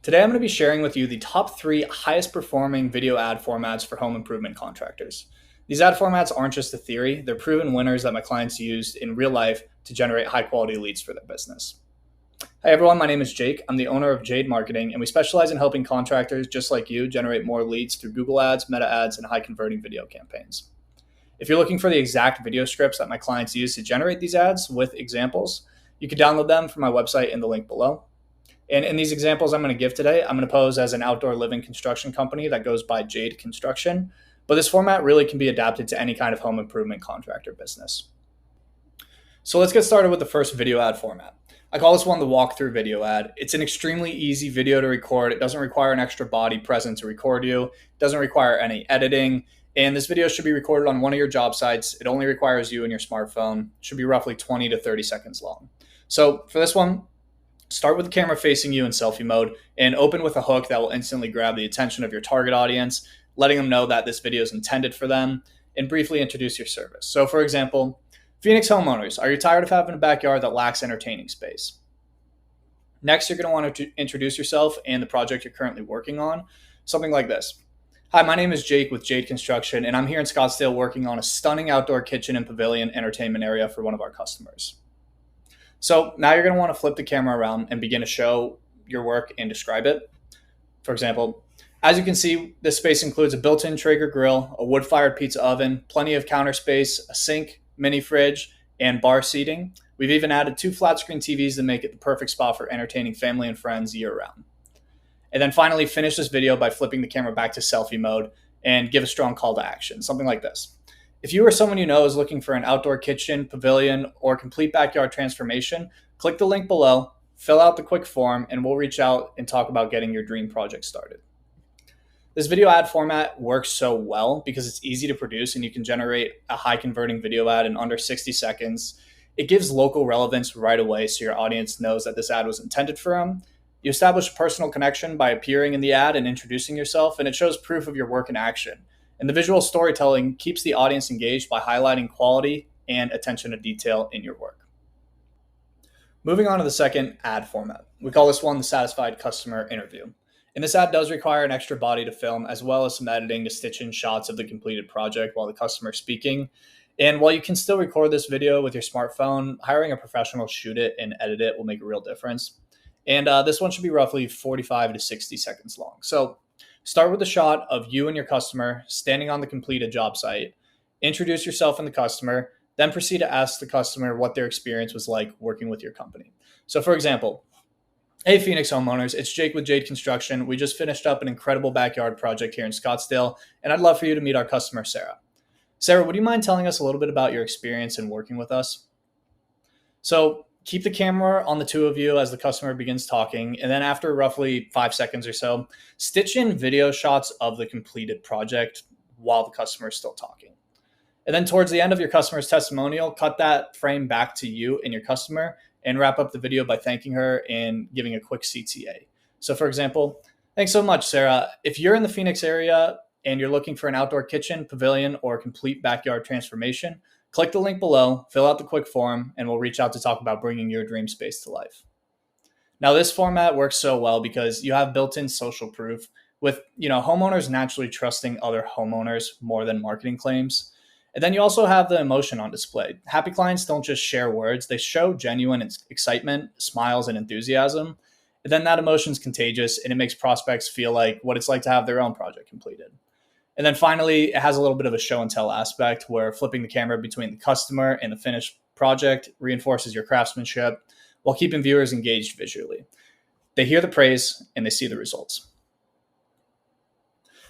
Today, I'm going to be sharing with you the top 3 highest performing video ad formats for home improvement contractors. These ad formats aren't just a theory, they're proven winners that my clients used in real life to generate high quality leads for their business. Hi, everyone. My name is Jake. I'm the owner of Jade Marketing, and we specialize in helping contractors just like you generate more leads through Google Ads, Meta Ads, and high converting video campaigns. If you're looking for the exact video scripts that my clients use to generate these ads with examples, you can download them from my website in the link below. And in these examples I'm going to give today, I'm going to pose as an outdoor living construction company that goes by Jade Construction. But this format really can be adapted to any kind of home improvement contractor business. So let's get started with the first video ad format. I call this one the walkthrough video ad. It's an extremely easy video to record. It doesn't require an extra body present to record you. It doesn't require any editing. And this video should be recorded on one of your job sites. It only requires you and your smartphone. It should be roughly 20 to 30 seconds long. So for this one, start with the camera facing you in selfie mode and open with a hook that will instantly grab the attention of your target audience, letting them know that this video is intended for them, and briefly introduce your service. So for example, Phoenix homeowners, are you tired of having a backyard that lacks entertaining space? Next, you're going to want to introduce yourself and the project you're currently working on. Something like this. Hi, my name is Jake with Jade Construction, and I'm here in Scottsdale working on a stunning outdoor kitchen and pavilion entertainment area for one of our customers. So now you're going to want to flip the camera around and begin to show your work and describe it. For example, as you can see, this space includes a built-in Traeger grill, a wood-fired pizza oven, plenty of counter space, a sink, mini fridge, and bar seating. We've even added 2 flat-screen TVs to make it the perfect spot for entertaining family and friends year-round. And then finally, finish this video by flipping the camera back to selfie mode and give a strong call to action, something like this. If you or someone you know is looking for an outdoor kitchen, pavilion, or complete backyard transformation, click the link below, fill out the quick form, and we'll reach out and talk about getting your dream project started. This video ad format works so well because it's easy to produce and you can generate a high converting video ad in under 60 seconds. It gives local relevance right away so your audience knows that this ad was intended for them. You establish a personal connection by appearing in the ad and introducing yourself, and it shows proof of your work in action. And the visual storytelling keeps the audience engaged by highlighting quality and attention to detail in your work. Moving on to the second ad format. We call this one the satisfied customer interview. And this ad does require an extra body to film, as well as some editing to stitch in shots of the completed project while the customer is speaking. And while you can still record this video with your smartphone, hiring a professional to shoot it and edit it will make a real difference. And this one should be roughly 45 to 60 seconds long. So start with a shot of you and your customer standing on the completed job site. Introduce yourself and the customer, then proceed to ask the customer what their experience was like working with your company. So for example, hey Phoenix homeowners, it's Jake with Jade Construction. We just finished up an incredible backyard project here in Scottsdale, and I'd love for you to meet our customer, Sarah. Sarah, would you mind telling us a little bit about your experience in working with us? So keep the camera on the two of you as the customer begins talking, and then after roughly 5 seconds or so, stitch in video shots of the completed project while the customer is still talking. And then towards the end of your customer's testimonial, cut that frame back to you and your customer and wrap up the video by thanking her and giving a quick CTA. So for example, thanks so much, Sarah. If you're in the Phoenix area and you're looking for an outdoor kitchen, pavilion, or complete backyard transformation, click the link below, fill out the quick form, and we'll reach out to talk about bringing your dream space to life. Now, this format works so well because you have built-in social proof with, homeowners naturally trusting other homeowners more than marketing claims. And then you also have the emotion on display. Happy clients don't just share words, they show genuine excitement, smiles, and enthusiasm. And then that emotion is contagious and it makes prospects feel like what it's like to have their own project completed. And then finally, it has a little bit of a show and tell aspect where flipping the camera between the customer and the finished project reinforces your craftsmanship while keeping viewers engaged visually. They hear the praise and they see the results.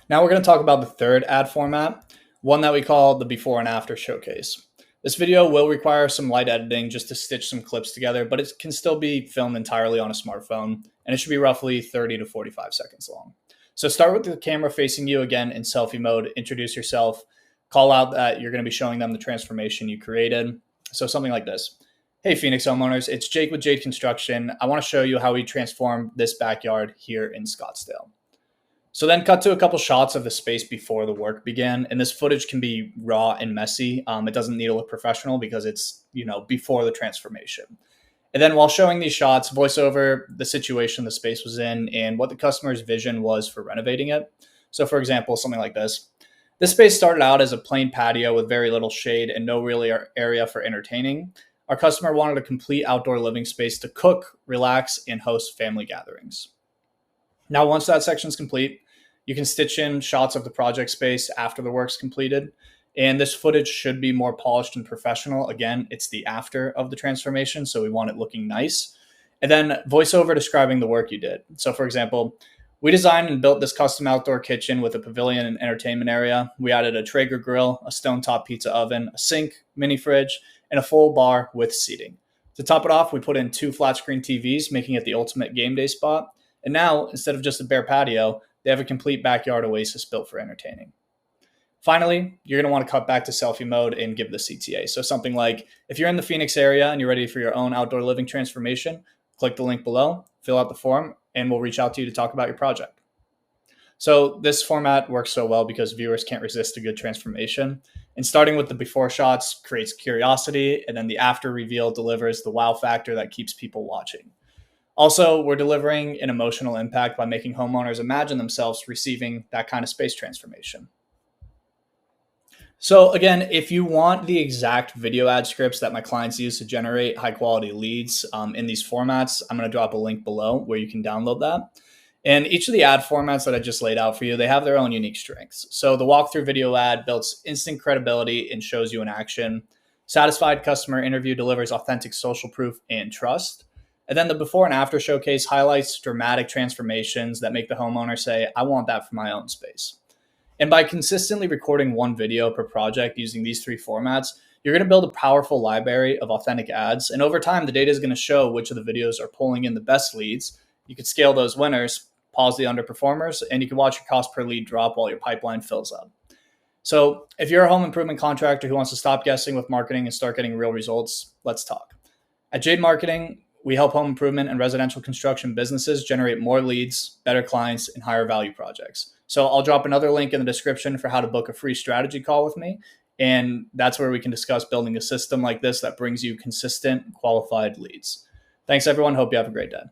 Now we're going to talk about the third ad format, one that we call the before and after showcase. This video will require some light editing just to stitch some clips together, but it can still be filmed entirely on a smartphone, and it should be roughly 30 to 45 seconds long. So start with the camera facing you again in selfie mode, introduce yourself, call out that you're going to be showing them the transformation you created. So something like this. Hey Phoenix homeowners, it's Jake with Jade Construction. I want to show you how we transformed this backyard here in Scottsdale. So then cut to a couple shots of the space before the work began. And this footage can be raw and messy. It doesn't need to look professional because it's, before the transformation. And then while showing these shots, voice over the situation the space was in and what the customer's vision was for renovating it. So, for example, something like this. This space started out as a plain patio with very little shade and no really area for entertaining. Our customer wanted a complete outdoor living space to cook, relax, and host family gatherings. Now, once that section is complete, you can stitch in shots of the project space after the work's completed. And this footage should be more polished and professional. Again, it's the after of the transformation, so we want it looking nice. And then voiceover describing the work you did. So, for example, we designed and built this custom outdoor kitchen with a pavilion and entertainment area. We added a Traeger grill, a stovetop pizza oven, a sink, mini fridge, and a full bar with seating. To top it off, we put in 2 flat screen TVs, making it the ultimate game day spot. And now, instead of just a bare patio, they have a complete backyard oasis built for entertaining. Finally, you're going to want to cut back to selfie mode and give the CTA. So something like, if you're in the Phoenix area and you're ready for your own outdoor living transformation, click the link below, fill out the form, and we'll reach out to you to talk about your project. So this format works so well because viewers can't resist a good transformation. And starting with the before shots creates curiosity, and then the after reveal delivers the wow factor that keeps people watching. Also, we're delivering an emotional impact by making homeowners imagine themselves receiving that kind of space transformation. So again, if you want the exact video ad scripts that my clients use to generate high quality leads in these formats, I'm going to drop a link below where you can download that. And each of the ad formats that I just laid out for you, they have their own unique strengths. So the walkthrough video ad builds instant credibility and shows you in action. Satisfied customer interview delivers authentic social proof and trust. And then the before and after showcase highlights dramatic transformations that make the homeowner say, I want that for my own space. And by consistently recording one video per project using these 3 formats, you're going to build a powerful library of authentic ads. And over time, the data is going to show which of the videos are pulling in the best leads. You can scale those winners, pause the underperformers, and you can watch your cost per lead drop while your pipeline fills up. So if you're a home improvement contractor who wants to stop guessing with marketing and start getting real results, let's talk. At Jade Marketing, we help home improvement and residential construction businesses generate more leads, better clients, and higher value projects. So I'll drop another link in the description for how to book a free strategy call with me. And that's where we can discuss building a system like this that brings you consistent, qualified leads. Thanks, everyone. Hope you have a great day.